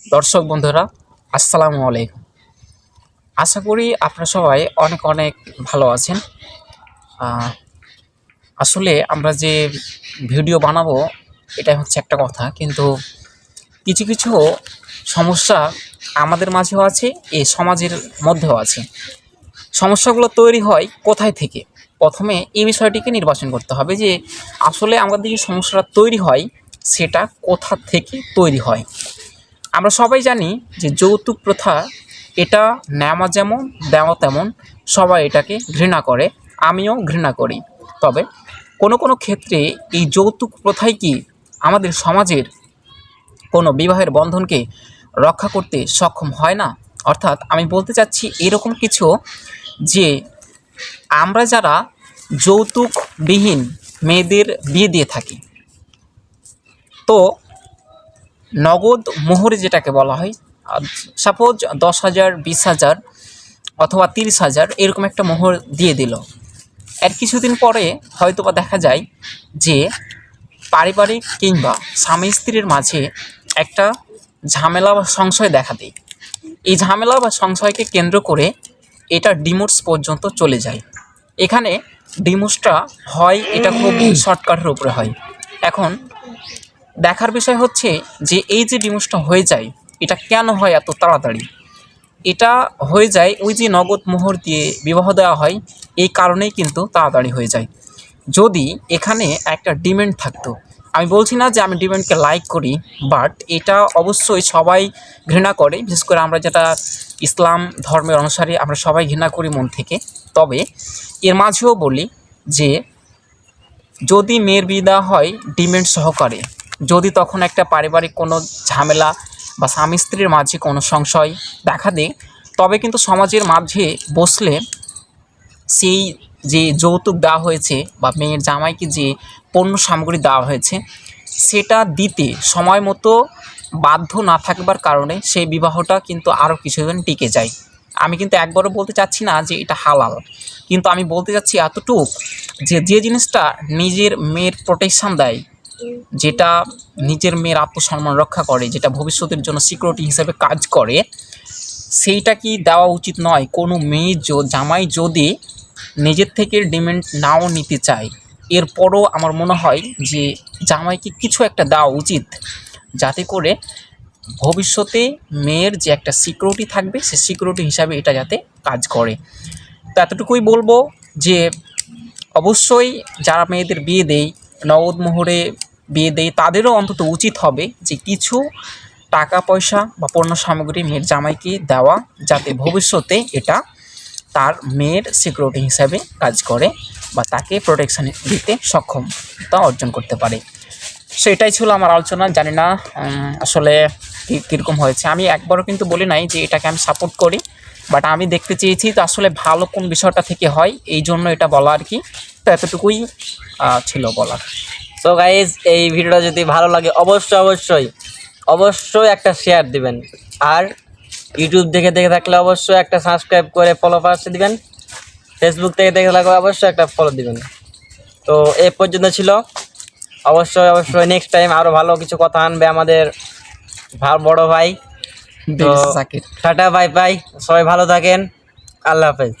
দর্শক বন্ধুরা, আসসালামু আলাইকুম। আশা করি আপনারা সবাই অনেক অনেক ভালো আছেন। আহ, আসলে আমরা যে ভিডিও বানাবো এটা হচ্ছে একটা কথা, কিন্তু কিছু কিছু সমস্যা আমাদের মাঝেও আছে, এই সমাজের মধ্যেও আছে। সমস্যাগুলো তৈরি হয় কোথায় থেকে? প্রথমে এই বিষয়টিকে নির্বাচন করতে হবে যে আসলে আমাদের যে সমস্যাটা তৈরি হয় সেটা কোথা থেকে তৈরি হয়। আমরা সবাই জানি যে যৌতুক প্রথা, এটা নেওয়া যেমন দেওয়া তেমন, সবাই এটাকে ঘৃণা করে, আমিও ঘৃণা করি। তবে কোনো কোনো ক্ষেত্রে এই যৌতুক প্রথাই কি আমাদের সমাজের কোনো বিবাহের বন্ধনকে রক্ষা করতে সক্ষম হয় না? অর্থাৎ আমি বলতে চাচ্ছি এরকম কিছু, যে আমরা যারা যৌতুকবিহীন মেয়েদের বিয়ে দিয়ে থাকি, তো নগদ মোহরে যেটাকে বলা হয়, সাপোজ 10,000, 20,000 অথবা 30,000 এরকম একটা মোহর দিয়ে দিল। এর কিছুদিন পরে হয়তোবা দেখা যায় যে পারিবারিক কিংবা স্বামী স্ত্রীর মাঝে একটা ঝামেলা বা সংশয় দেখা দেয়। এই ঝামেলা বা সংশয়কে কেন্দ্র করে এটা ডিভোর্স পর্যন্ত চলে যায়। এখানে ডিভোর্সটা হয়, এটা খুব শর্টকাটের উপরে হয়। এখন দেখার বিষয় হচ্ছে যে এই যে ডিভোর্সটা হয়ে যায়, এটা কেন হয় এত তাড়াতাড়ি? এটা হয়ে যায় ওই যে নগদ মোহর দিয়ে বিবাহ দেওয়া হয়, এই কারণেই কিন্তু তাড়াতাড়ি হয়ে যায়। যদি এখানে একটা ডিমান্ড থাকতো, আমি বলছি না যে আমি ডিমান্ডকে লাইক করি, বাট এটা অবশ্যই সবাই ঘৃণা করে, বিশেষ করে আমরা যেটা ইসলাম ধর্মের অনুসারী আমরা সবাই ঘৃণা করি মন থেকে। তবে এর মাঝেও বলি যে যদি মেয়ের বিয়ে দেওয়া হয় ডিমান্ড সহকারে, যদি তখন একটা পারিবারিক কোনো ঝামেলা বা স্বামী স্ত্রীর মাঝে কোনো সংশয় দেখা দেয়, তবে কিন্তু সমাজের মাঝে বসলে সেই যে যৌতুক দেওয়া হয়েছে বা মেয়ের জামাইকে যে পণ্য সামগ্রী দেওয়া হয়েছে সেটা দিতে সময় মতো বাধ্য না থাকবার কারণে সেই বিবাহটা কিন্তু আরও কিছুদিন টিকে যায়। আমি কিন্তু একবারও বলতে চাচ্ছি না যে এটা হালাল, কিন্তু আমি বলতে চাচ্ছি এতটুক যে যে জিনিসটা নিজের মেয়ের প্রোটেকশান দেয়, যেটা নিজের মেয়ের আত্মসম্মান রক্ষা করে, যেটা ভবিষ্যতের জন্য সিকিউরিটি হিসেবে কাজ করে, সেইটা কি দেওয়া উচিত নয়? কোনো মেয়ে জামাই যদি নিজের থেকে ডিমান্ড নাও নিতে চায়, এরপরও আমার মনে হয় যে জামাইকে কিছু একটা দেওয়া উচিত, যাতে করে ভবিষ্যতে মেয়ের যে একটা সিকিউরিটি থাকবে সে সিকিউরিটি হিসাবে এটা যাতে কাজ করে। তো এতটুকুই বলবো যে অবশ্যই যারা মেয়েদের বিয়ে দেয়, নগদ মোহরে বিয়ে দেয়, তাদেরও অন্তত উচিত হবে যে কিছু টাকা পয়সা বা পণ্য সামগ্রী মেয়ের জামাইকে দেওয়া, যাতে ভবিষ্যতে এটা তার মেয়ের সিকিউরিটি হিসাবে কাজ করে বা তাকে প্রোটেকশান দিতে সক্ষমতা অর্জন করতে পারে। সেটাই ছিল আমার আলোচনা। জানি না আসলে কীরকম হয়েছে। আমি একবারও কিন্তু বলি নাই যে এটাকে আমি সাপোর্ট করি, বাট আমি দেখতে চেয়েছি তো আসলে ভালো কোন বিষয়টা থেকে হয়, এই জন্য এটা বলা আর কি। তো এতটুকুই ছিল বলার। সো গাইজ, এই ভিডিওটা যদি ভালো লাগে অবশ্যই অবশ্যই অবশ্যই একটা শেয়ার দিবেন। আর ইউটিউব দেখে থাকলে অবশ্যই একটা সাবস্ক্রাইব করে ফলো পাশে দিবেন। ফেসবুক থেকে দেখে থাকলে অবশ্যই একটা ফলো দিবেন। তো এই পর্যন্ত ছিল। অবশ্যই অবশ্যই নেক্সট টাইম আরও ভালো কিছু কথা আনবে আমাদের বড় ভাই। তো সাকিব। টাটা, বাই বাই, সবাই ভালো থাকেন, আল্লাহ হাফেজ।